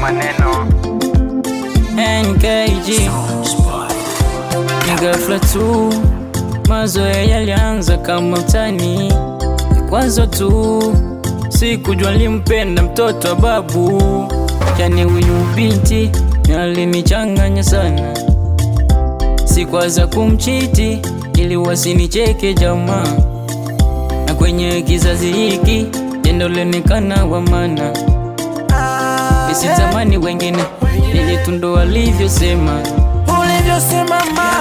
maneno. NKG ni ghafla tu, mazoea yalianza kama utani. Kwanza tu sikujua nilimpenda mtoto wa babu, yani huyu binti alinichanganya sana. Sikwaza kumchiti ili wasinicheke jamaa, na kwenye kizazi hiki jendo lionekana wa maana. Nisitamani wengine ili tundo walivyosema mama,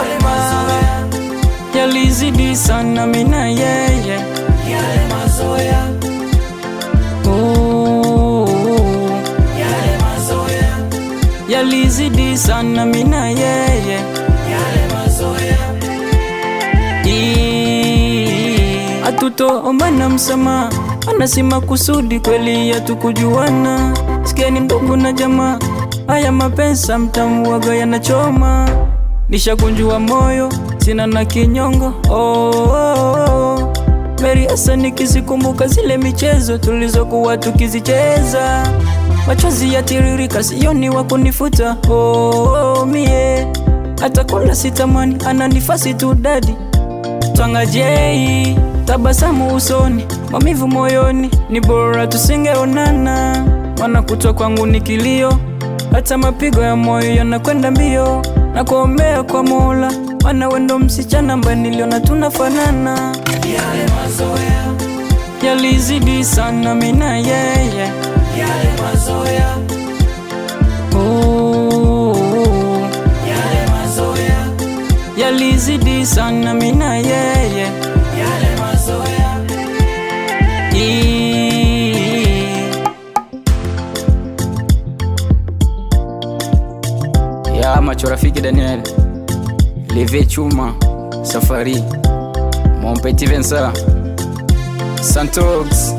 yalizidi sana mina yeye yale mazoea, yale mazoea, yalizidi sana mina yeye yale mazoea. Hatutoomba msamaha, anasema kusudi kweli hatukujuana. Sikieni ndugu na jamaa, haya mapenzi mtamuaga yanachoma. Nishakunjua moyo, sina na kinyongo. Mary asa nikizikumbuka zile michezo tulizokuwa tukizicheza. Machozi yatiririka, sioni wa kunifuta. Mie hata kula sitamani, ananifasi tu dadi. Twanga jei, tabasamu usoni, maumivu moyoni, ni bora tusingeonana. Maana kutwa kwangu ni kilio, hata mapigo ya moyo yanakwenda mbio. Na kuombea kwa Mola, maana wendo msichana ambaye niliona tunafanana. Yale mazoea, yalizidi sana mina yeye yale mazoea, yale mazoea, yalizidi sana mina yeye yale mazoea. Ya macho rafiki Daniel Leve Chuma Safari Mon Petit Vincent Santox